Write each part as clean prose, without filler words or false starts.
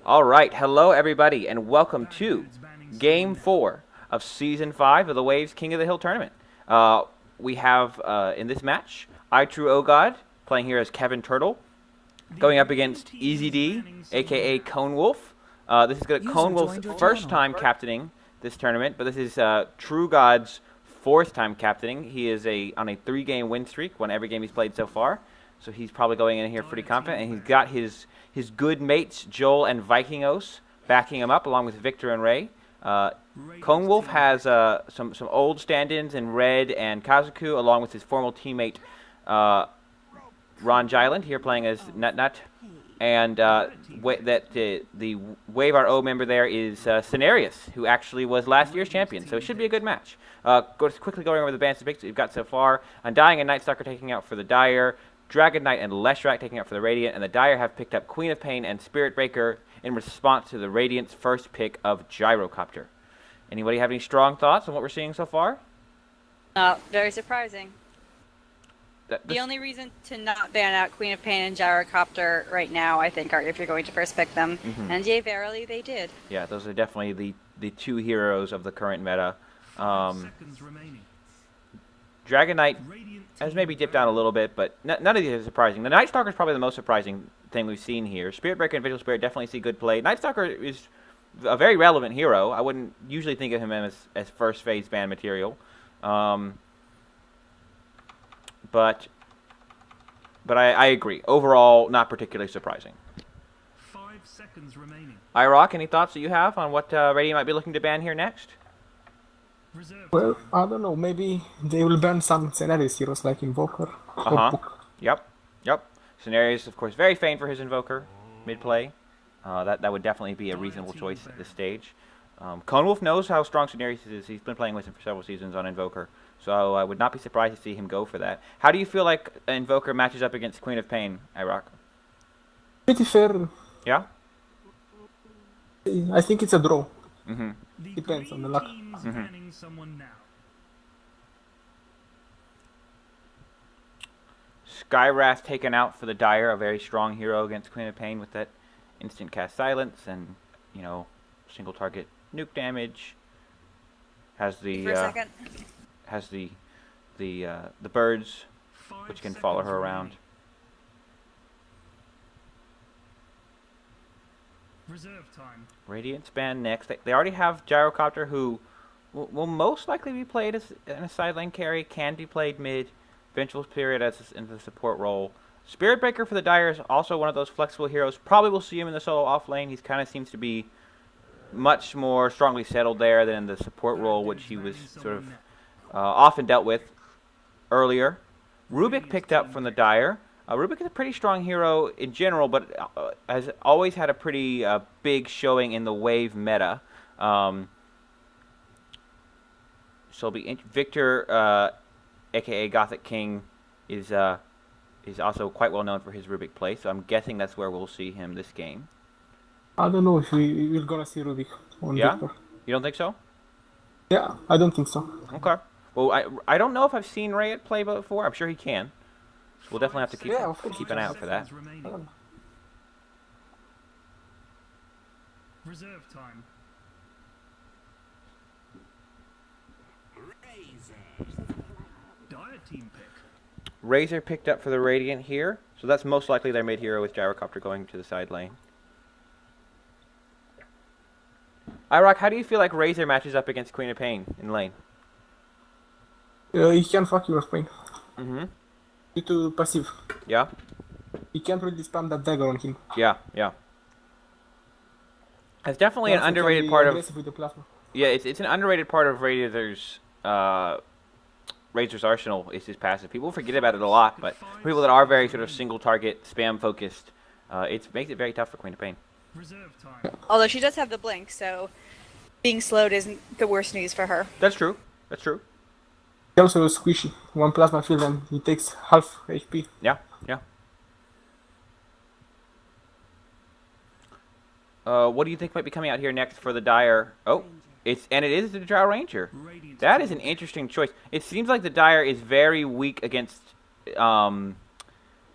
All right, hello everybody, and welcome to Game 4 of Season 5 of the Waves King of the Hill tournament. We have, in this match, iTRUEoGod playing here as Kevin Turtle, going up against Easy D, aka Conewolf. This is Conewolf's first time captaining this tournament, but this is TRUEGOD's fourth time captaining. He is on a 3-game win streak, won every game he's played so far. So he's probably going in here pretty confident, and he's got his good mates Joel and Vikingos backing him up, along with Victor and Ray. Conewolf has some old stand-ins in Red and Kazuku, along with his former teammate Ron Jyland here playing as Nut Nut. And the Wave RO member there is Cenarius, who actually was last year's champion. So it should be a good match. Quickly going over the bands picks we've got so far. Undying and Nightstalker taking out for the Dire. Dragon Knight and Leshrac taking out for the Radiant, and the Dire have picked up Queen of Pain and Spirit Breaker in response to the Radiant's first pick of Gyrocopter. Anybody have any strong thoughts on what we're seeing so far? Very surprising. The only reason to not ban out Queen of Pain and Gyrocopter right now, I think, are if you're going to first pick them. And yea, verily, they did. Yeah, those are definitely the two heroes of the current meta. Dragon Knight has maybe dipped down a little bit, but none of these are surprising. The Nightstalker is probably the most surprising thing we've seen here. Spirit Breaker and Vigil Spirit definitely see good play. Nightstalker is a very relevant hero. I wouldn't usually think of him as first phase ban material. But I agree. Overall, not particularly surprising. 5 seconds remaining. iRock, any thoughts that you have on what Radiant might be looking to ban here next? Well, I don't know. Maybe they will ban some Cenarius heroes like Invoker or Book. Yep. Cenarius, of course, very famed for his Invoker mid-play. That would definitely be a reasonable choice at this stage. Conewolf knows how strong Cenarius is. He's been playing with him for several seasons on Invoker, so I would not be surprised to see him go for that. How do you feel like Invoker matches up against Queen of Pain, iRock? Pretty fair. Yeah? I think it's a draw. Depends on the luck. Skywrath taken out for the Dire, a very strong hero against Queen of Pain with that instant cast silence and, single target nuke damage. Has the the birds, which can follow her around. Reserve time. Radiant's banned next. They already have Gyrocopter, who will most likely be played as in a side lane carry, can be played mid. Vengeful Spirit in the support role. Spirit Breaker for the Dire is also one of those flexible heroes. Probably will see him in the solo off lane. He kind of seems to be much more strongly settled there than in the support role, which he was sort of often dealt with earlier. Rubik picked up from the Dire. Rubik is a pretty strong hero in general, but has always had a pretty big showing in the wave meta. So Victor, aka Gothic King, is also quite well known for his Rubik play. So I'm guessing that's where we'll see him this game. I don't know if we're gonna see Rubik on Victor. You don't think so? Yeah, I don't think so. Okay. Well, I don't know if I've seen Ray at play before. I'm sure he can. So we'll definitely have to keep an eye out for that. Reserve time. Dire team pick. Razor picked up for the Radiant here, so that's most likely their mid hero with Gyrocopter going to the side lane. iRock, how do you feel like Razor matches up against Queen of Pain in lane? He can fuck your Pain. Due to passive. Yeah? He can't really spam that dagger on him. Yeah. It's definitely an underrated part of... With the plasma. Yeah, it's an underrated part of Razor's arsenal is his passive. People forget about it a lot, but people that are very sort of single target, spam focused, it makes it very tough for Queen of Pain. Reserve time. Although she does have the blink, so being slowed isn't the worst news for her. That's true. He also is squishy. One plasma field and he takes half HP. Yeah. What do you think might be coming out here next for the Dire? Oh, it is the Drow Ranger. That is an interesting choice. It seems like the Dire is very weak against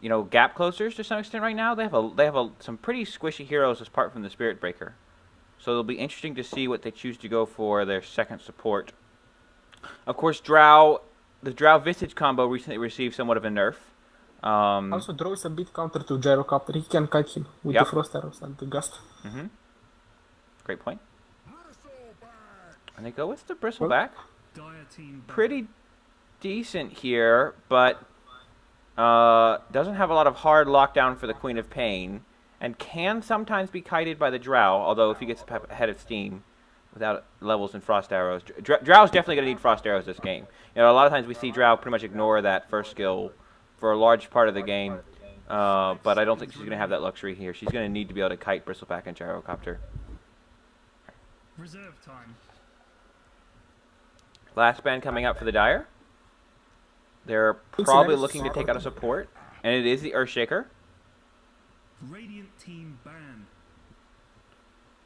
you know, gap closers to some extent right now. They have some pretty squishy heroes apart from the Spirit Breaker. So it'll be interesting to see what they choose to go for their second support. Of course, the Drow Visage combo recently received somewhat of a nerf. Also, Drow is a bit counter to Gyrocopter. He can kite him with the Frost Arrows and the Gust. Great point. And they go with the Bristleback. Pretty decent here, but doesn't have a lot of hard lockdown for the Queen of Pain, and can sometimes be kited by the Drow, although if he gets ahead of steam without levels and Frost Arrows. Drow's definitely going to need Frost Arrows this game. You know, a lot of times we see Drow pretty much ignore that first skill for a large part of the game, but I don't think she's going to have that luxury here. She's going to need to be able to kite Bristleback and Gyrocopter. Reserve time. Last band coming up for the Dire. They're probably looking to take out a support, and it is the Earthshaker. Radiant team ban.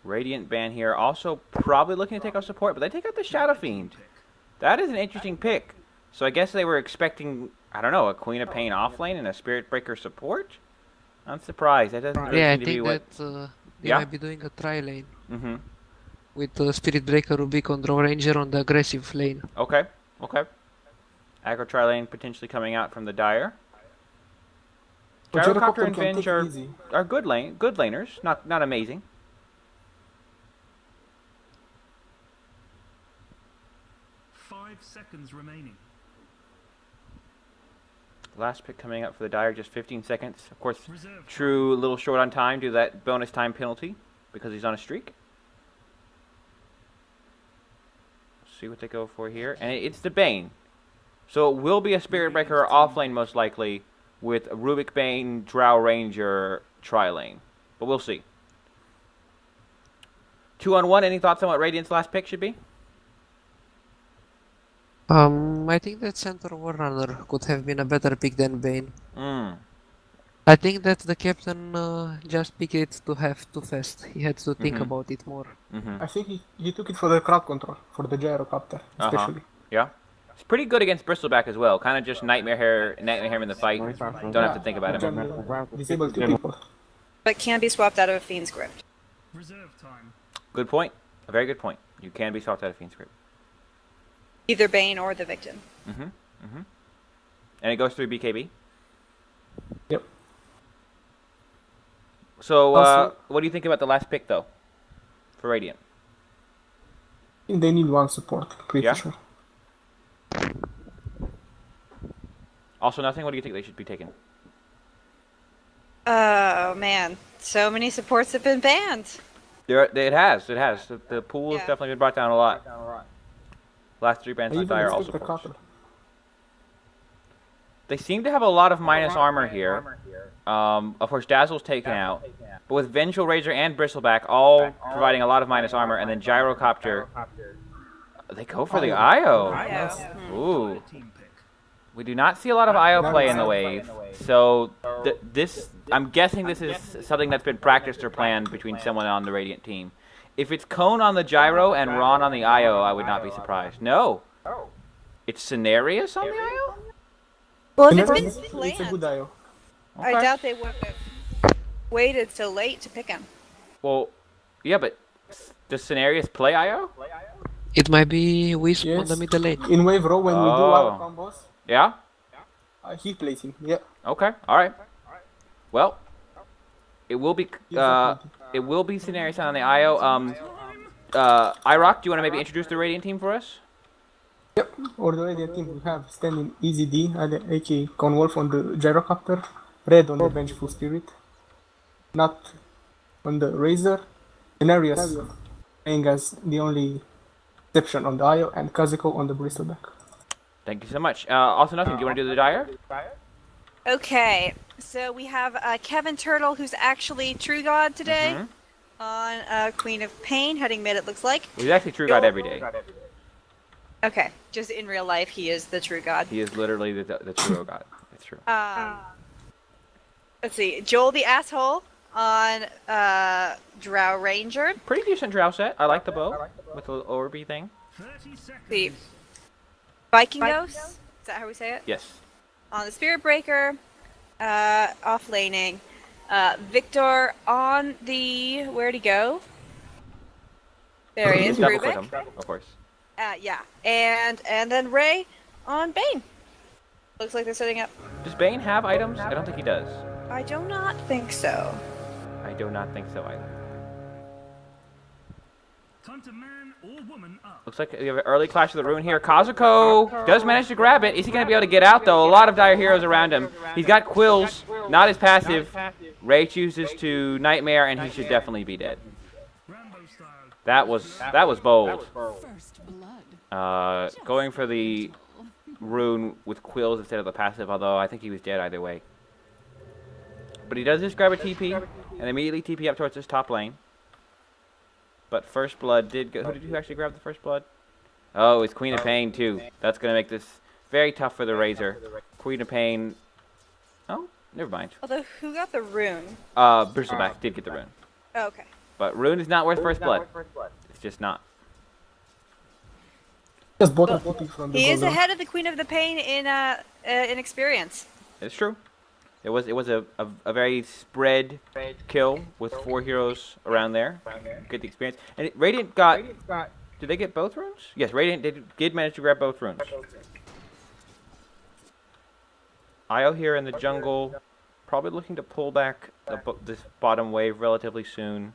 Radiant ban here, also probably looking to take out support, but they take out the Shadow Fiend. That is an interesting pick. So I guess they were expecting, I don't know, a Queen of Pain offlane and a Spirit Breaker support? I'm surprised. That doesn't really seem to be what... They might be doing a tri-lane. With Spirit Breaker, Rubicon, Draw Ranger on the aggressive lane. Okay. Aggro tri-lane potentially coming out from the Dire. Gyrocopter and Venge are good laners, not amazing. Seconds remaining. Last pick coming up for the Dire, just 15 seconds. Of course, True a little short on time due to that bonus time penalty because he's on a streak. Let's see what they go for here. And it's the Bane. So it will be a Spirit Breaker offlane most likely with Rubik Bane, Drow Ranger, tri-lane. But we'll see. 2-on-1, any thoughts on what Radiant's last pick should be? I think that Centaur Warrunner could have been a better pick than Bane. I think that the captain just picked it to have too fast. He had to think about it more. I think he took it for the crowd control, for the Gyrocopter, especially. Yeah. It's pretty good against Bristleback as well. Kind of just nightmare him in the fight. Don't have to think about him. Disable 2 people. But can be swapped out of a Fiend's Grip. Reserve time. Good point. A very good point. You can be swapped out of Fiend's Grip. Either Bane or the victim. And it goes through BKB? Yep. So, what do you think about the last pick, though, for Radiant? I think they need one support, pretty sure. Also nothing? What do you think they should be taking? Oh, man. So many supports have been banned. It has. The pool has definitely been brought down a lot. Last 3 bans on Dire also supports. They seem to have a lot of minus armor here. Of course, Dazzle's taken out. But with Vengeful Razor and Bristleback all providing a lot of minus armor, and then Gyrocopter, they go for the IO. Ooh. We do not see a lot of IO play in the wave. So I'm guessing this is something that's been practiced or planned between someone on the Radiant team. If it's Cone on the Gyro and Ron on the IO, I would not be surprised. No. It's Cenarius on the IO? Well, if it's been planned, it's a good IO. I doubt they would have waited so late to pick him. Well, yeah, but does Cenarius play IO? It might be Wisp on the middle lane. In wave row when we do our combos. Yeah? He plays him, yeah. Okay, alright. Well, it will be Cenarius on the IO. iRock, do you want to maybe introduce the Radiant team for us? Yep, or the Radiant team we have standing Easy D, aka Conewolf on the Gyrocopter, Red on the Vengeful Spirit, Not on the Razor, Cenarius playing as the only exception on the IO, and Kazuko on the Bristleback. Thank you so much. Also nothing, do you want to do the Dire? Okay, so we have Kevin Turtle, who's actually TRUEoGod today, on Queen of Pain, heading mid, it looks like. He's actually TRUEoGod every day. Okay, just in real life, he is the TRUEoGod. He is literally the TRUEoGod. It's true. Let's see, Joel the Asshole on Drow Ranger. Pretty decent Drow set. I like the bow with the little orby thing. 30 seconds. The Viking Ghost, is that how we say it? Yes. On the Spirit Breaker, off laning. Victor on the... Where'd he go? There he is, Double click Rubik. him, of course. Yeah. And then Ray on Bane. Looks like they're setting up. Does Bane have items? I don't think he does. I do not think so. I do not think so either. Time to man or woman up. Looks like we have an early Clash of the Rune here. Kazuko does manage to grab it. Is he going to be able to get out, though? A lot of dire heroes around him. He's got Quills, not as passive. Ray chooses to Nightmare, and he should definitely be dead. Rambo style. That was bold. Going for the Rune with Quills instead of the passive, although I think he was dead either way. But he does just grab a TP, and immediately TP up towards his top lane. But First Blood did go... Who actually grab the First Blood? Oh, it's Queen of Pain, too. That's going to make this very tough for the Razor. Queen of Pain... Oh, never mind. Although, who got the rune? Bristleback did get the Rune. Oh, okay. But Rune is not worth First Blood. It's just not. Just bought a TP from the He is Golden. ahead of the Queen of the Pain in experience. It's true. It was a very spread kill with 4 heroes around there. Get the experience. And Radiant got... Did they get both runes? Yes, Radiant did manage to grab both runes. Io here in the jungle, probably looking to pull back this bottom wave relatively soon.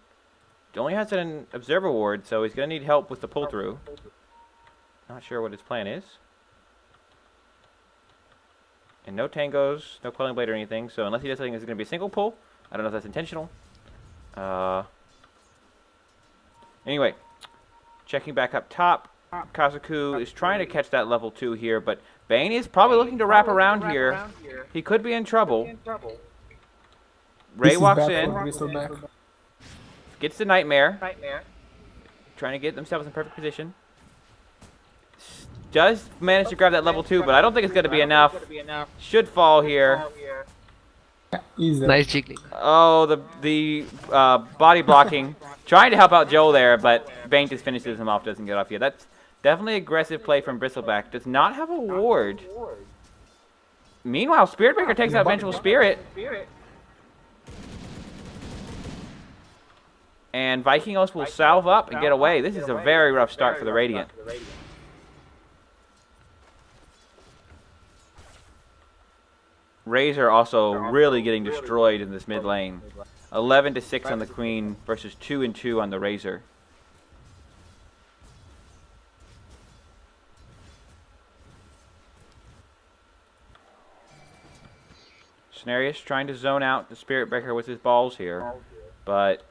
He only has an Observer Ward, so he's going to need help with the pull-through. Not sure what his plan is. And no tangos, no Quelling Blade or anything, so unless he does something that's going to be a single pull, I don't know if that's intentional. Anyway, checking back up top, Kazuku is trying to catch that level 2 here, but Bane is probably looking to wrap around here. He could be in trouble. Ray walks in, gets the Nightmare, trying to get themselves in perfect position. Does manage to grab that level 2, but I don't think it's going to be enough. Should fall here. Nice jiggling. Oh, the body blocking. Trying to help out Joel there, but Bane just finishes him off, doesn't get off yet. That's definitely aggressive play from Bristleback. Does not have a ward. Meanwhile, Spiritbreaker takes out Vengeful Spirit. And Vikingos will salve up and get away. This is a very rough start for the Radiant. Razor also really getting destroyed in this mid lane. 11-6 on the Queen versus 2-2 on the Razor. Cenarius trying to zone out the Spirit Breaker with his balls here, but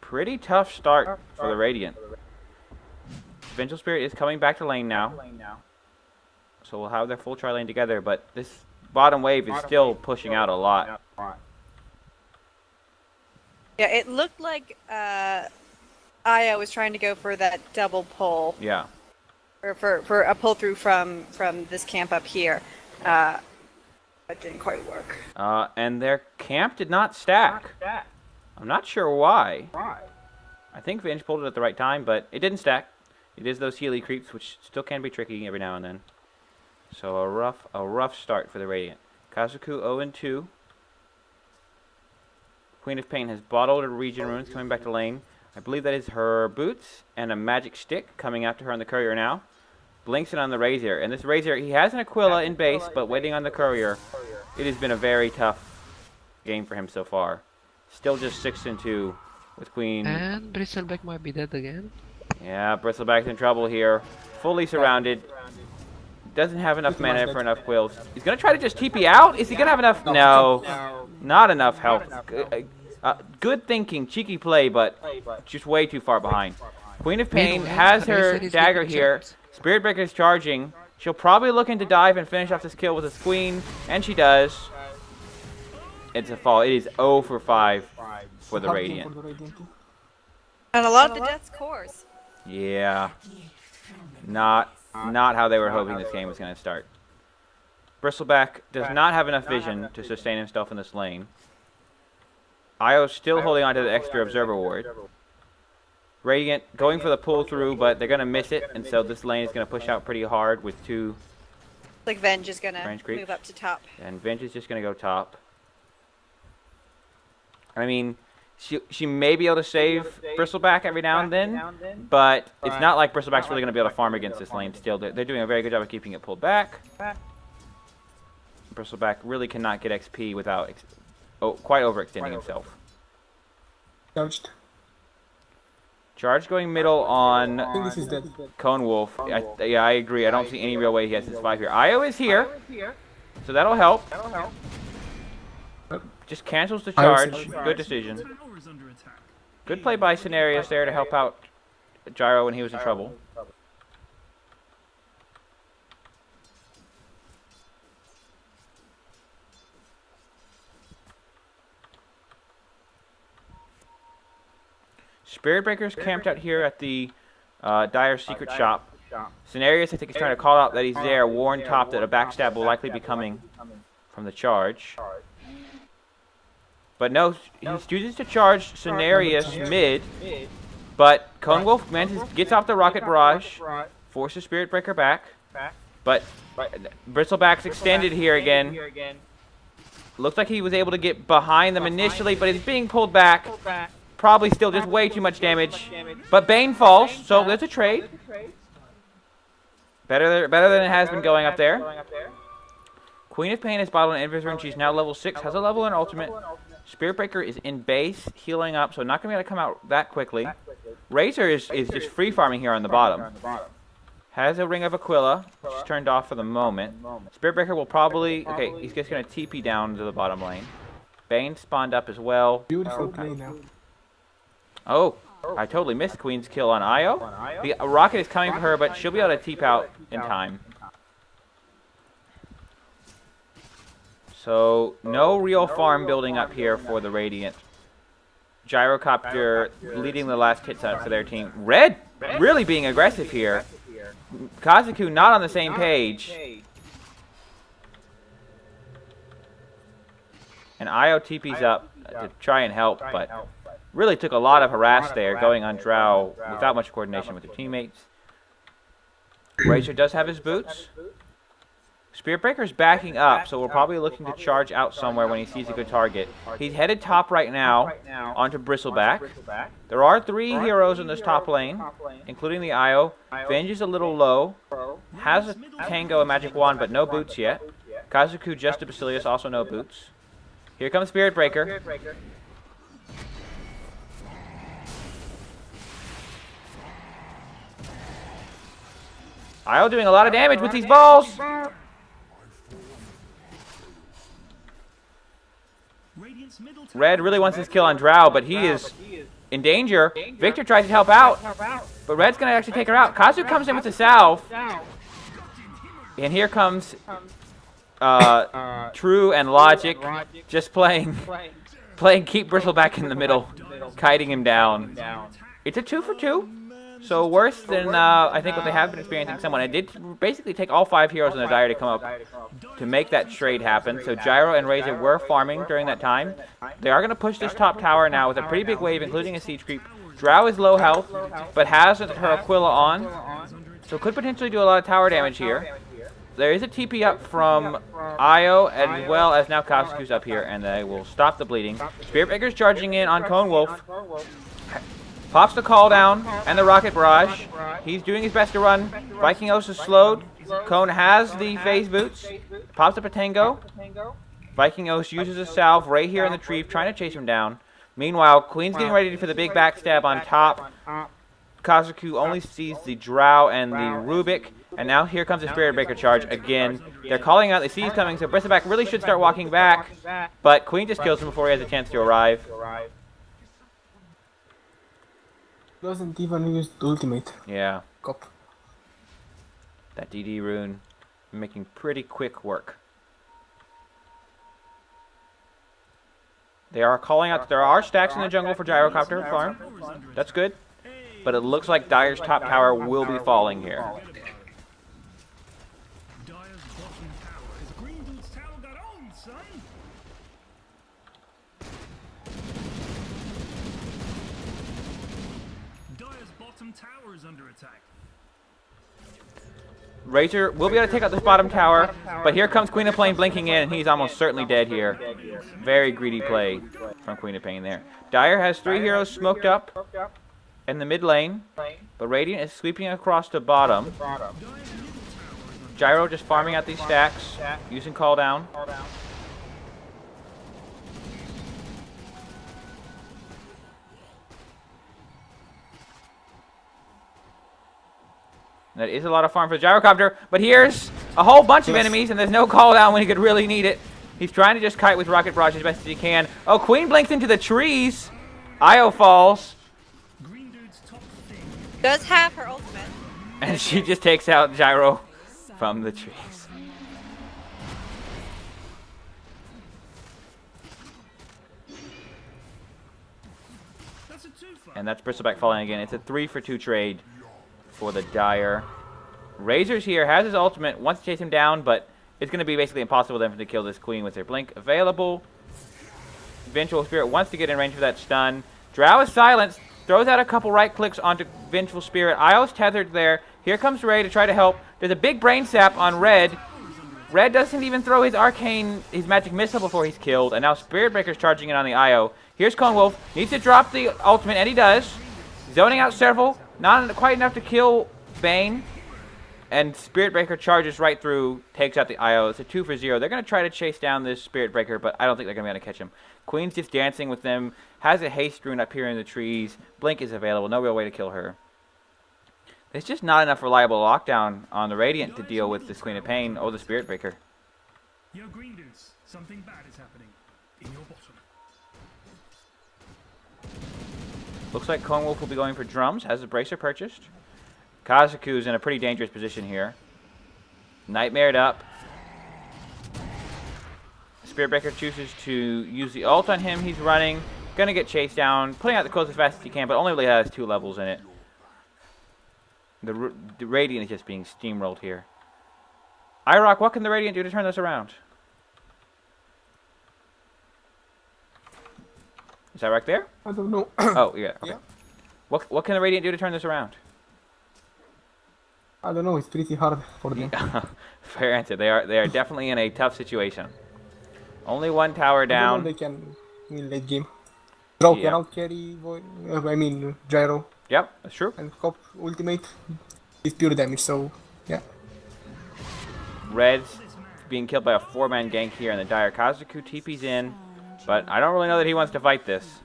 pretty tough start for the Radiant. Vengeful Spirit is coming back to lane now, so we'll have their full tri lane together, but this bottom wave is still pushing out a lot. Yeah, it looked like Aya was trying to go for that double pull. Yeah. Or for a pull through from this camp up here. That didn't quite work. And their camp did not stack. I'm not sure why. I think Venge pulled it at the right time, but it didn't stack. It is those Healy creeps, which still can be tricky every now and then. So a rough start for the Radiant. Kazuku 0-2. Queen of Pain has bottled her Regen runes coming back to lane. I believe that is her boots and a magic stick coming after her on the courier now. Blinks it on the Razor. And this Razor, he has an Aquila in base, but waiting on the courier. It has been a very tough game for him so far. Still just 6-2 with Queen. And Bristleback might be dead again. Yeah, Bristleback's in trouble here. Fully surrounded. Doesn't have enough mana for enough quills. He's going to try to just TP out? Is he going to have enough? No. Not enough help. Good thinking, cheeky play, but just way too far behind. Queen of Pain has her dagger here. Spirit Breaker is charging. She'll probably look to dive and finish off this kill with a queen, and she does. It's a fall. It is 0 for 5 for the Radiant. And a lot of the death's cores. Yeah. Not how they were hoping this game was going to start. Bristleback does not have enough vision to sustain himself in this lane. Io's still holding on to the extra Observer Ward. Radiant going for the pull through, but they're going to miss it, and so this lane is going to push out pretty hard with 2 Like Venge is going to range creeps. move up to top. And Venge is just going to go top. I mean, she may be able to save Bristleback every now and then, but it's not like Bristleback's really going to be able to farm against this lane still. They're doing a very good job of keeping it pulled back. Bristleback really cannot get XP without quite overextending himself. Charged. Charge going middle on I think this is dead. Conewolf. Yeah, I agree. I don't see any real way he has to survive here. Io is here, so that'll help. Just cancels the charge. Good decision. Tower is under attack. Good play by Cenarius there to help out Gyro when he was in trouble. Spirit Breaker's camped out here at the Dire Secret Shop. Cenarius, I think, is trying to call out that he's there, warn top that a backstab will likely be coming from the charge. But no, he chooses to charge Cenarius mid, but Conewolf gets off the Rocket Barrage, forces Spirit Breaker back, but Bristleback's extended here again. Looks like he was able to get behind them initially, but he's being pulled back. Probably still just way too much damage. But Bane falls, so there's a trade. Better than it has been going up there. Queen of Pain is bottled in inventory, and she's now level 6, has a level in ultimate. Spirit Breaker is in base, healing up, so not going to be able to come out that quickly. Razor is just free farming here on the bottom. Has a Ring of Aquila, which is turned off for the moment. Spirit Breaker will probably... Okay, he's just going to TP down to the bottom lane. Bane spawned up as well. Beautiful play now. Oh, I totally missed Queen's kill on Io. The rocket is coming for her, but she'll be able to TP out in time. So, no real farm building up here for the Radiant. Gyrocopter leading the last hits out for their team. Red really being aggressive here. Kazuku not on the same page. And Io TP's up to try and help, but really took a lot of harass there going on Drow without much coordination with their teammates. Razor does have his boots. Spirit Breaker's backing up, so we're probably looking to charge out somewhere when he sees a good target. He's headed top right now onto Bristleback. There are 3 heroes in this top lane, including the Io. Venge is a little low. Has a Tango, a magic wand, but no boots yet. Kazuku, just a Basilius, also no boots. Here comes Spirit Breaker. Io doing a lot of damage with these balls. Red really wants his kill on Drow, but he is in danger. Victor tries to help out, but Red's going to actually take her out. Kazu comes in with the salve, and here comes True and Logic just playing keep Bristleback in the middle, kiting him down. It's a 2 for 2. So worse than I think what they have been experiencing somewhat. It did basically take all 5 heroes in the Dire to come up to make that trade happen. So Gyro and Razor were farming during that time. They are going to push this top tower now with a pretty big wave, including a siege creep. Drow is low health, but has her Aquila on, so could potentially do a lot of tower damage here. There is a TP up from Io, as well as now Kazuku's up here, and they will stop the bleeding. Spirit Breaker's charging in on Conewolf. Pops the call down and the rocket barrage. He's doing his best to run. Viking Os is slowed. Cone has the phase boots. Pops up a Tango. Viking Os uses a salve right here in the tree, trying to chase him down. Meanwhile, Queen's getting ready for the big backstab on top. Kazuku only sees the Drow and the Rubik. And now here comes the Spirit Breaker charge again. They're calling out, they see he's coming, so Bristleback really should start walking back. But Queen just kills him before he has a chance to arrive. Doesn't even use the ultimate. Yeah. Cop. That DD rune making pretty quick work. They are calling out that there are stacks in the jungle for Gyrocopter farm. That's good. But it looks like Dire's top tower will be falling here. Dire's bottom tower is Green Boots Tower got owned, son. Dire's bottom tower is under attack. Razor will be able to take out this bottom tower, but here comes Queen of Pain blinking in, and he's almost certainly dead here. Very greedy play from Queen of Pain there. Dire has 3 heroes smoked up in the mid lane, but Radiant is sweeping across the bottom. Gyro just farming out these stacks, using call down. That is a lot of farm for the Gyrocopter, but here's a whole bunch of enemies, and there's no call down when he could really need it. He's trying to just kite with Rocket Barrage as best as he can. Oh, Queen blinks into the trees. Io falls. Does have her ultimate. And she just takes out Gyro from the trees. And that's Bristleback falling again. It's a 3-for-2 trade for the Dire. Razor's here, has his ultimate, wants to chase him down, but it's going to be basically impossible for them to kill this Queen with their blink available. Vengeful Spirit wants to get in range for that stun. Drow is silenced, throws out a couple right clicks onto Vengeful Spirit. Io's tethered there. Here comes Ray to try to help. There's a big brain sap on Red. Red doesn't even throw his arcane, his magic missile before he's killed, and now Spirit Breaker's charging in on the Io. Here's Conewolf, needs to drop the ultimate, and he does. Zoning out several, not quite enough to kill Bane. And Spirit Breaker charges right through, takes out the Io. It's a 2-for-0. They're going to try to chase down this Spirit Breaker, but I don't think they're going to be able to catch him. Queen's just dancing with them, has a haste rune up here in the trees. Blink is available, no real way to kill her. There's just not enough reliable lockdown on the Radiant to deal with this Queen of Pain or the Spirit Breaker. Yo, green dudes, something bad is happening in your bottom. Looks like Conewolf will be going for drums, has the bracer purchased. Kazaku's in a pretty dangerous position here. Nightmared up. Spirit Breaker chooses to use the ult on him. He's running, gonna get chased down, putting out the clothes as fast as he can, but only really has 2 levels in it. The Radiant is just being steamrolled here. iRock, what can the Radiant do to turn this around? Is that right there? I don't know. Oh, yeah. Okay. Yeah. What can the Radiant do to turn this around? I don't know. It's pretty hard for them. Fair answer. They are definitely in a tough situation. Only 1 tower down. They can win late game. Draw Yeah. can out carry. Gyro Yep, that's true. and Cop ultimate is pure damage. So yeah. Red's being killed by a 4-man gank here, and the Dire Kazaku TP's in, but I don't really know that he wants to fight this.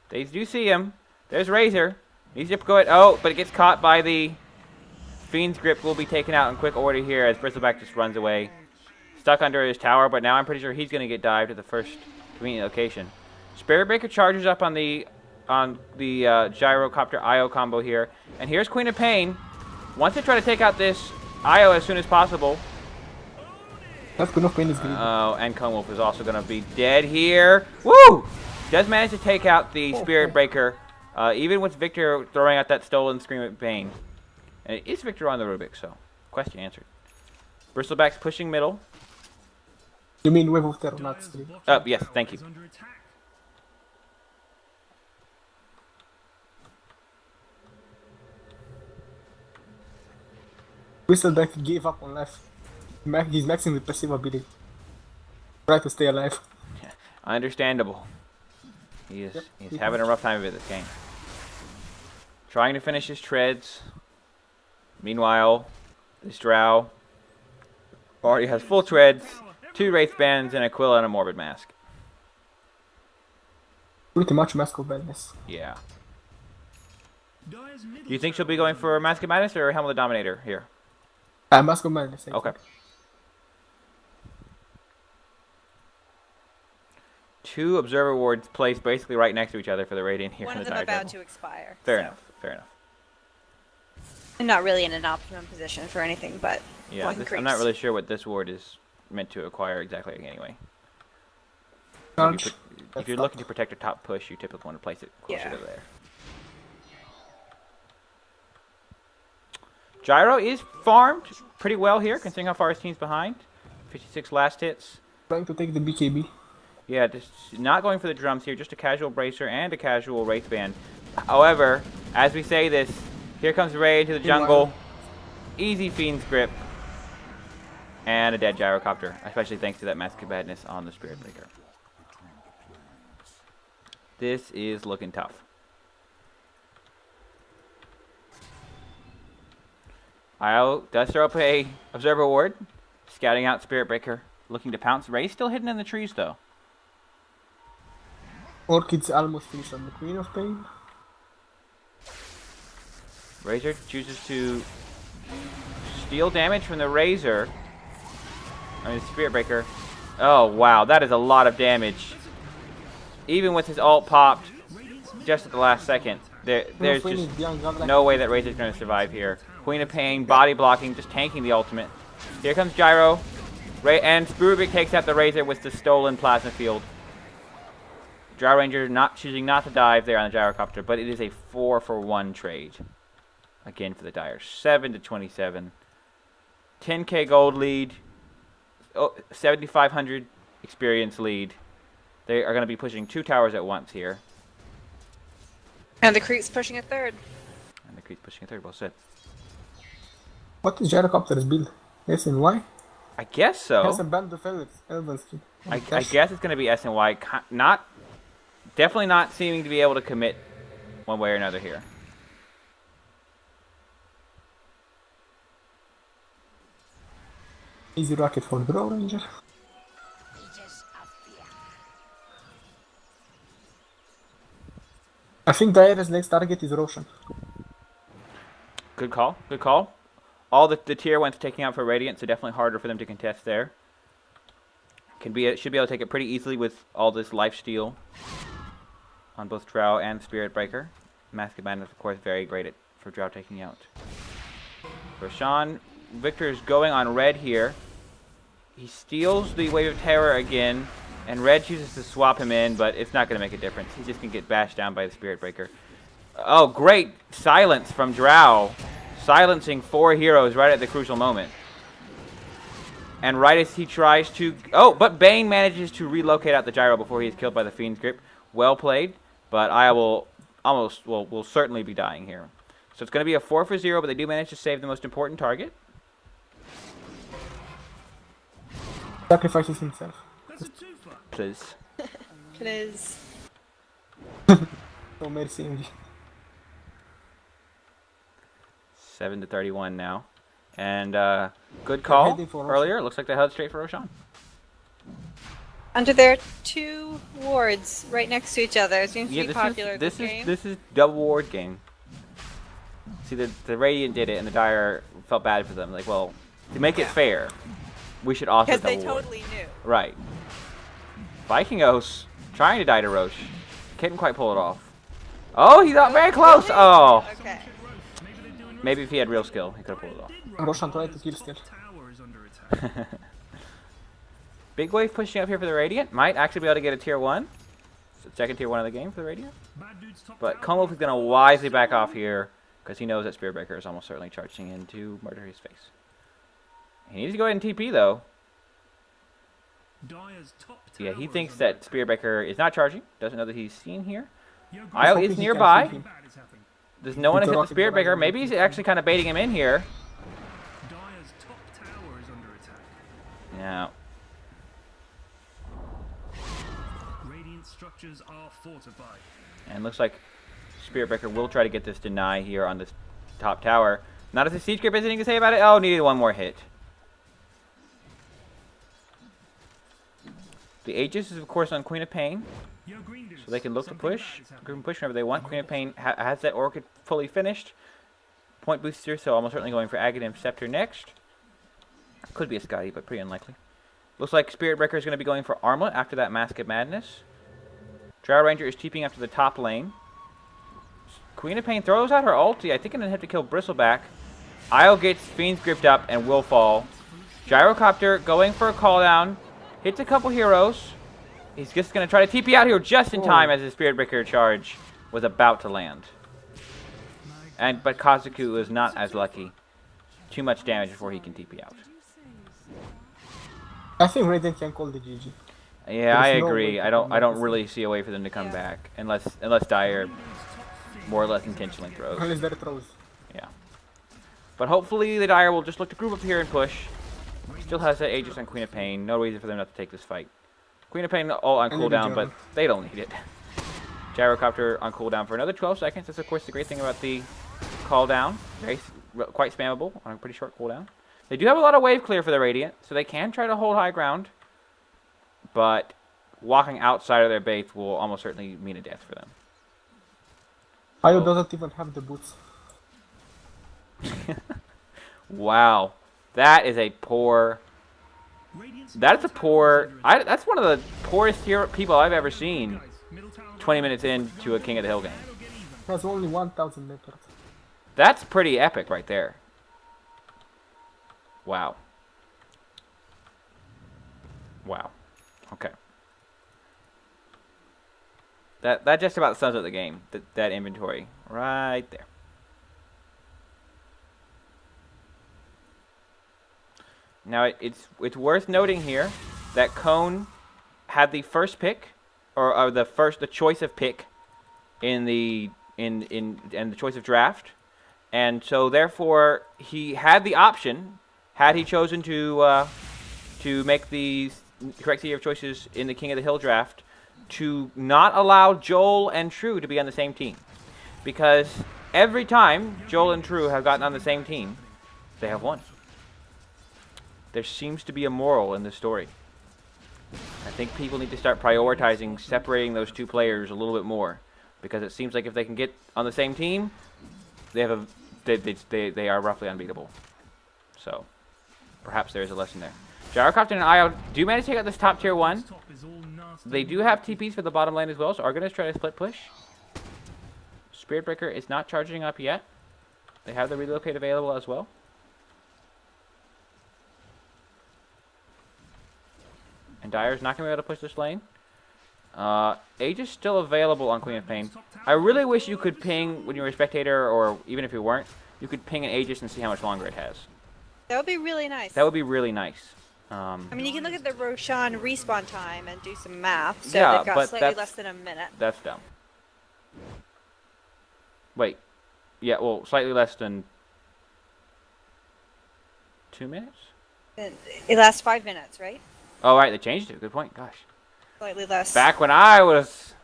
They do see him. There's Razor. He's just going. Oh, but it gets caught by the Fiend's Grip. Will be taken out in quick order here as Bristleback just runs away. Stuck under his tower, but now I'm pretty sure he's going to get dived at the first convenient location. Spirit Breaker charges up on the Gyrocopter Io combo here. And here's Queen of Pain. Wants to try to take out this Io as soon as possible. That's Queen of Pain is greedy. Oh, and Conewolf is also going to be dead here. Woo! Does manage to take out the Spirit Breaker, even with Victor throwing out that stolen Scream of Pain. And it is Victor on the Rubik, so question answered. Bristleback's pushing middle. You mean Wave of Terror, not Stream. Yes, thank you. Bristleback gave up on life. He's maxing with passive ability. Try to stay alive. Understandable. He's having a rough time of it this game. Trying to finish his treads. Meanwhile, this Drow already has full treads, 2 Wraith Bands, and Aquila and a Morbid Mask. Pretty much Mask of Madness. Yeah. Do you think she'll be going for Mask of Madness or Helm of the Dominator here? Mask of Madness. I Okay. think. 2 Observer wards placed basically right next to each other for the Radiant here. One in of the them diagram. about to expire. Fair so. enough. Fair enough. I'm not really in an optimum position for anything, but Yeah, one I'm not creeps. really sure what this ward is meant to acquire exactly anyway. Charge. If you're looking to protect a top push, you typically want to place it closer Yeah. to there. Gyro is farmed pretty well here, considering how far his team's behind. 56 last hits. Trying to take the BKB. Yeah, just not going for the drums here, just a casual bracer and a casual Wraith Band. However, as we say this, here comes Ray into the jungle. Easy Fiend's Grip. And a dead Gyrocopter, especially thanks to that Mask of Madness on the Spirit Breaker. This is looking tough. Io does throw up a Observer Ward, scouting out Spirit Breaker, looking to pounce. Ray's still hidden in the trees, though. Orchid's almost finished on the Queen of Pain. Razor chooses to steal damage from the Razor. I mean, Spirit Breaker. Oh, wow. That is a lot of damage. Even with his ult popped just at the last second, there's just no way that Razor's going to survive here. Queen of Pain, body blocking, just tanking the ultimate. Here comes Gyro. And Spurubik takes out the Razor with the stolen Plasma Field. Gyro Ranger choosing not to dive there on the Gyrocopter, but it is a 4-for-1 trade. Again for the Dire. 7 to 27. 10k gold lead. 7,500 experience lead. They are going to be pushing 2 towers at once here. And the Creep's pushing a third. And the Creep's pushing a third. Well said. What is Gyrocopter's build? S and Y? I guess so. Has a band of Elven skin. I guess it's going to be S and Y. Definitely not seeming to be able to commit one way or another here. Easy rocket for Draw Ranger. I think Dire's next target is Roshan. Good call. Good call. All the tier 1's taking out for Radiant, so definitely harder for them to contest there. Should be able to take it pretty easily with all this lifesteal on both Drow and Spirit Breaker. Mask of Madness, of course, very great for Drow taking out. Roshan, Victor is going on red here. He steals the Wave of Terror again, and red chooses to swap him in, but it's not going to make a difference. He's just going to get bashed down by the Spirit Breaker. Oh, great silence from Drow. Silencing 4 heroes right at the crucial moment. And right as he tries to... Oh, but Bane manages to relocate out the Gyro before he is killed by the Fiend's Grip. Well played, but I will certainly be dying here. So it's going to be a 4-for-0, but they do manage to save the most important target. Sacrifices himself. Please. Please. No mercy. 7 to 31 now. And good call earlier. Looks like they held straight for Roshan. Under there, 2 wards right next to each other. It seems to be popular this game. This is double ward game. See, the Radiant did it, and the Dire felt bad for them. Like, well, to make it fair, we should also double ward. Because they totally knew. Right. Vikingos trying to die to Roche. Couldn't quite pull it off. Oh, he got very close. Really? Oh. Okay. Maybe if he had real skill, he could have pulled it off. Roshan tried to kill still. Big wave pushing up here for the Radiant. Might actually be able to get a tier 1. Second tier 1 of the game for the Radiant. But Conewolf is going to wisely back off here because he knows that Spirit Breaker is almost certainly charging in to murder his face. He needs to go ahead and TP though. Yeah, he thinks that Spirit Breaker is not charging. Doesn't know that he's seen here. Io is nearby. There's no one to hit the Spirit Breaker. Maybe he's actually kind of baiting him in here. Yeah. Structures are fortified. And looks like Spirit Breaker will try to get this deny here on this top tower. Not as a Siege Grip has anything to say about it. Oh, needed one more hit. The Aegis is, of course, on Queen of Pain. So they can look to push. Group and push whenever they want. Queen of Pain has that Orchid fully finished. Point booster, so almost certainly going for Aghanim Scepter next. Could be a Scotty, but pretty unlikely. Looks like Spirit Breaker is going to be going for Armlet after that Mask of Madness. Drow Ranger is TPing up to the top lane. Queen of Pain throws out her ulti. I think I'm going to have to kill Bristleback. Io gets Fiend's gripped up and will fall. Gyrocopter going for a call down. Hits a couple heroes. He's just going to try to TP out here just in time as his Spirit Breaker charge was about to land. But Kazuku is not as lucky. Too much damage before he can TP out. I think Radiant can call the GG. Yeah, I agree. I don't really see a way for them to come back unless Dire more or less intentionally throws. Unless Dire throws. Yeah. But hopefully the Dire will just look to group up here and push. Still has that Aegis on Queen of Pain. No reason for them not to take this fight. Queen of Pain all on cooldown, but they don't need it. Gyrocopter on cooldown for another 12 seconds. That's, of course, the great thing about the call down. Quite spammable on a pretty short cooldown. They do have a lot of wave clear for the Radiant, so they can try to hold high ground. But walking outside of their base will almost certainly mean a death for them. Io doesn't even have the boots. Wow. That is a poor... That's that's one of the poorest people I've ever seen 20 minutes into a King of the Hill game. It has only 1,000 letters. That's pretty epic right there. Wow. Wow. Okay. That just about sums up the game. That inventory right there. Now it's worth noting here that Cone had the first pick, or the choice of pick in the choice of draft, and so therefore he had the option, had he chosen to make the correct series of choices in the King of the Hill draft, to not allow Joel and True to be on the same team, because every time Joel and True have gotten on the same team, they have won. There seems to be a moral in this story. I think people need to start prioritizing separating those two players a little bit more, because it seems like if they can get on the same team, they have they are roughly unbeatable. So perhaps there is a lesson there. Gyrocopter and Io do manage to take out this top tier 1. They do have TPs for the bottom lane as well, so are going to try to split push. Spirit Breaker is not charging up yet. They have the relocate available as well. And Dire's not going to be able to push this lane. Aegis is still available on Queen of Pain. I really wish you could ping when you were a spectator, or even if you weren't, you could ping an Aegis and see how much longer it has. That would be really nice. That would be really nice. I mean, you can look at the Roshan respawn time and do some math. So yeah, they've got but slightly less than a minute. That's dumb. Wait. Yeah, well, slightly less than 2 minutes? It lasts 5 minutes, right? Oh, right, they changed it. Good point. Gosh. Slightly less. Back when I was,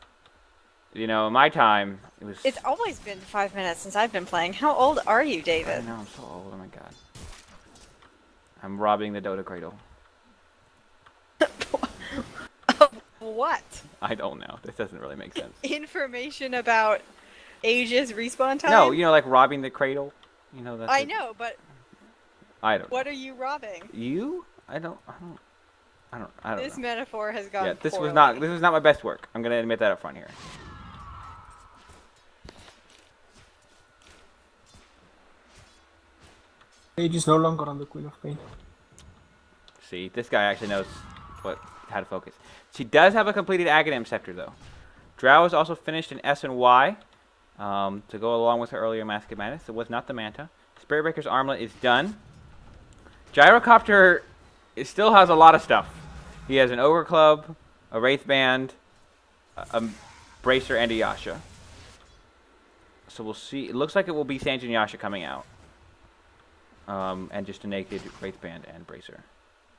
my time, it was... It's always been 5 minutes since I've been playing. How old are you, David? I know, I'm so old. Oh, my God. I'm robbing the Dota Cradle. What? I don't know. This doesn't really make sense. Information about Aegis respawn time? No, like robbing the cradle. That's I know, but I don't. What are you robbing? You? I don't This know. metaphor has gone. Yeah, this poorly. was not my best work. I'm gonna admit that up front here. Age is no longer on the Queen of Pain. See, this guy actually knows how to focus. She does have a completed Aghanim Scepter, though. Drow is also finished in S and Y to go along with her earlier Mask of Madness. It was not the Manta. Spirit Breaker's Armlet is done. Gyrocopter still has a lot of stuff. He has an Ogre Club, a Wraith Band, a Bracer, and a Yasha. So we'll see. It looks like it will be Sanjin Yasha coming out. And just a naked Wraith Band and Bracer.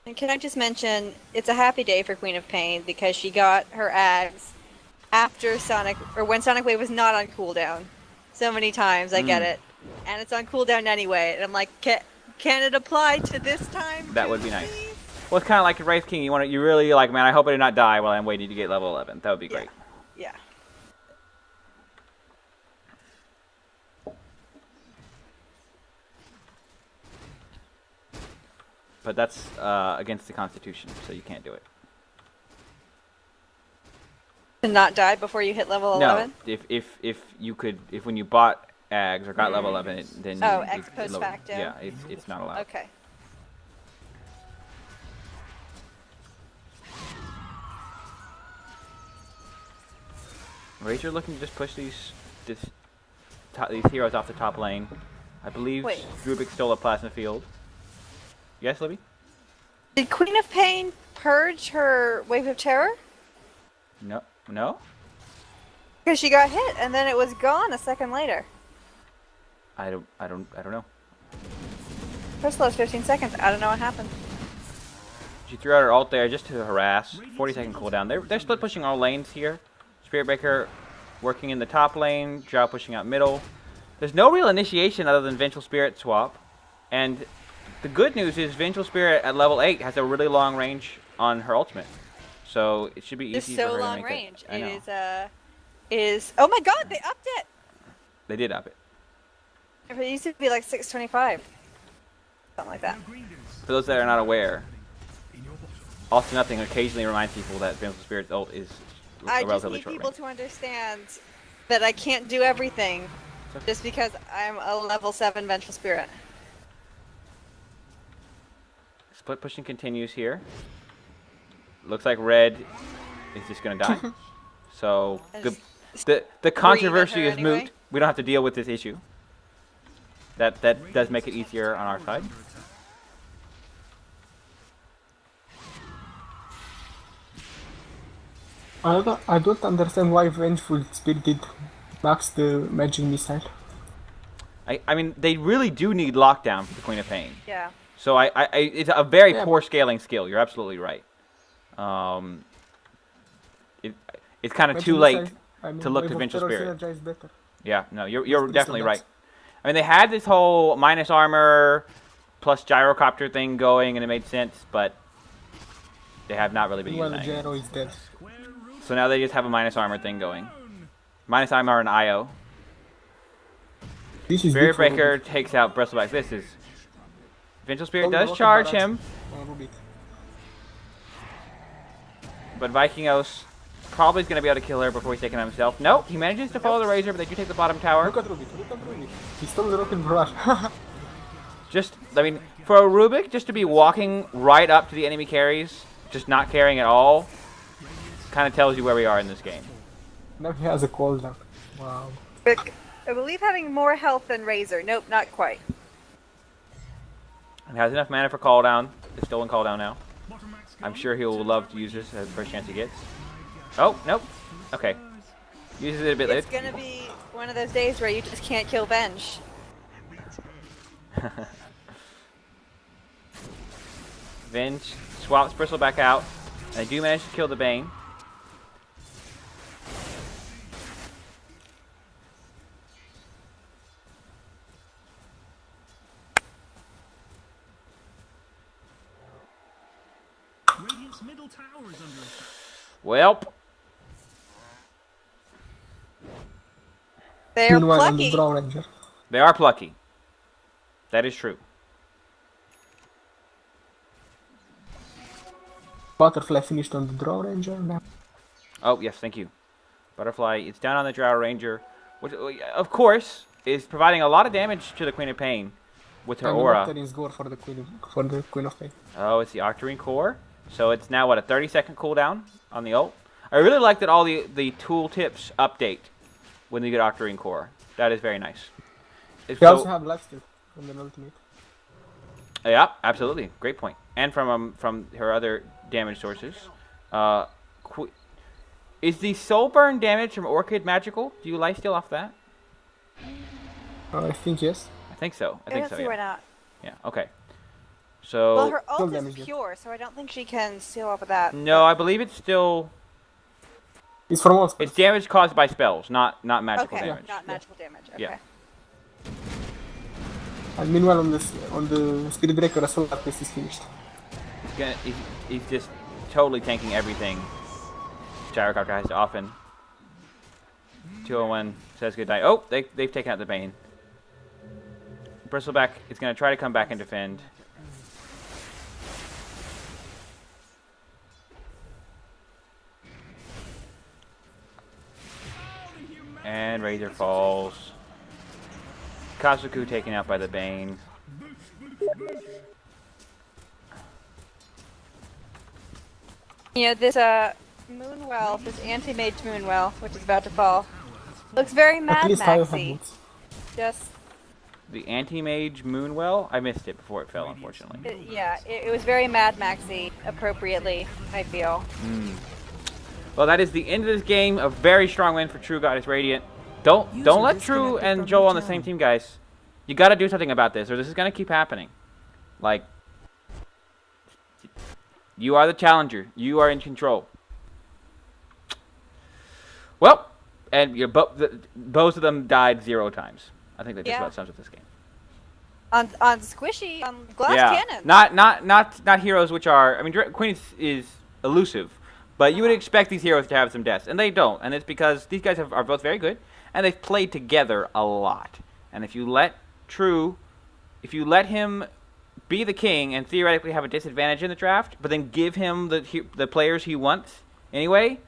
And can I just mention, it's a happy day for Queen of Pain because she got her Ags after when Sonic Wave was not on cooldown. So many times, I get it. And it's on cooldown anyway. And I'm like, can it apply to this time? That would be nice. Well, it's kind of like Wraith King. You really like, man, I hope I do not die while I'm waiting to get level 11. That would be great. Yeah. But that's against the Constitution, so you can't do it. To not die before you hit level 11? No, if when you bought Ags or got level 11, then ex post facto. Yeah, it's not allowed. Okay. Razor looking to just push these heroes off the top lane. I believe Rubik stole a Plasma Field. Yes, Libby? Did Queen of Pain purge her Wave of Terror? No. No? Because she got hit and then it was gone a second later. I don't know. First lost 15 seconds. I don't know what happened. She threw out her ult there just to harass. 40-second cooldown. They're split pushing all lanes here. Spirit Breaker working in the top lane. Drow pushing out middle. There's no real initiation other than Vengeful Spirit swap. And the good news is Vengeful Spirit at level 8 has a really long range on her ultimate. So it should be easy for her to make it. It's so long range. It is... Oh my god, they upped it! They did up it. It used to be like 625. Something like that. For those that are not aware, Also Nothing occasionally reminds people that Vengeful Spirit's ult is I a just relatively need short people range. to understand that I can't do everything just because I'm a level 7 Vengeful Spirit. Split pushing continues here. Looks like red is just going to die. So the controversy is anyway. moot. We don't have to deal with this issue. That does make it easier on our side. I don't understand why Vengeful Spirit did max the magic missile. I mean, they really do need lockdown for the Queen of Pain. Yeah. So it's a very Yeah, poor scaling skill. You're absolutely right. It's kind of Magic too late missile, I mean, to look Wave to of Vengeful Terror Spirit. synergize better. Yeah, no, you're Crystal definitely right. Nuts. I mean, they had this whole minus armor plus gyrocopter thing going, and it made sense, but they have not really been Well, using it. Gyro is dead. So now they just have a minus armor thing going. Minus armor and IO. This is Spirit big for Breaker Rubik. takes out Bristleback. This is... Vengeful Spirit Oh, does rocket charge barrage him, on Rubik. but Vikingos probably is going to be able to kill her before he's taken out himself. Nope, he manages to follow the Razor, but they do take the bottom tower. Look at Rubik, look at Rubik. He stole the rocket barrage. Just, I mean, for a Rubik, just to be walking right up to the enemy carries, just not caring at all, kind of tells you where we are in this game. Now he has a cooldown. Wow. But I believe having more health than Razor. Nope, not quite. He has enough mana for cooldown. It's still in cooldown now. I'm sure he'll love to use this as the first chance he gets. Oh, nope. Okay. Uses it a bit It's later. gonna be one of those days where you just can't kill Venge. Venge swaps Bristle back out. And they do manage to kill the Bane. Radiant's middle tower is under attack. Welp. They're Meanwhile, on plucky. the Draw Ranger. They are plucky. That is true. Butterfly finished on the Draw Ranger now. Oh, yes, thank you. Butterfly, it's down on the Drow Ranger, which, of course, is providing a lot of damage to the Queen of Pain with her And aura. the Octarine Gore for the Queen of Pain. Oh, it's the Octarine Core. So it's now, what, a 30-second cooldown on the ult? I really like that all the tool tips update when you get Octarine Core. That is very nice. We also have lifesteal from the ultimate. Yeah, absolutely. Great point. And from her other damage sources. Is the soul burn damage from Orchid magical? Do you lifesteal off that? I think yes. I think so. I Yeah, think let's so, see yeah. why not. Yeah, okay. So... Well, her Soul ult is damage, yeah. pure, so I don't think she can steal off of that. No, I believe it's still... It's from all spells. It's damage caused by spells, not magical Okay, damage. not magical damage. Okay. Yeah. And meanwhile, on the Spirit Breaker, a Solar Quest is finished. He's just totally tanking everything Gyrocopter has to often. 201 says good night. Oh, they've taken out the Bane. Bristleback is going to try to come back and defend. And Razor falls. Kazuku taken out by the Bane. You know, this Moonwell, this anti-mage Moonwell, which is about to fall, looks very At Mad least I have Maxy. boots. Just, The anti-mage Moonwell? I missed it before it fell, unfortunately. it was very Mad Maxy, appropriately, I feel. Well, that is the end of this game. A very strong win for True Goddess Radiant. Don't let True and Joel on the same team, guys. You got to do something about this, or this is going to keep happening. Like, you are the challenger. You are in control. Well, and both of them died 0 times. I think that just about sums up this game. On squishy glass cannon. Not heroes which are. I mean, Queen is elusive, but you would expect these heroes to have some deaths, and they don't. And it's because these guys are both very good, and they've played together a lot. And if you let him be the king and theoretically have a disadvantage in the draft, but then give him the players he wants anyway,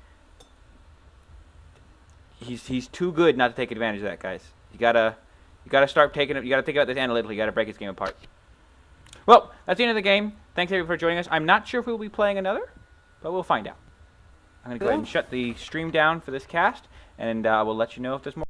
he's too good not to take advantage of that, guys. You gotta start taking it. You gotta think about this analytically. You gotta break his game apart. Well, that's the end of the game. Thanks everyone for joining us. I'm not sure if we'll be playing another, but we'll find out. I'm gonna go ahead and shut the stream down for this cast, and we'll let you know if there's more.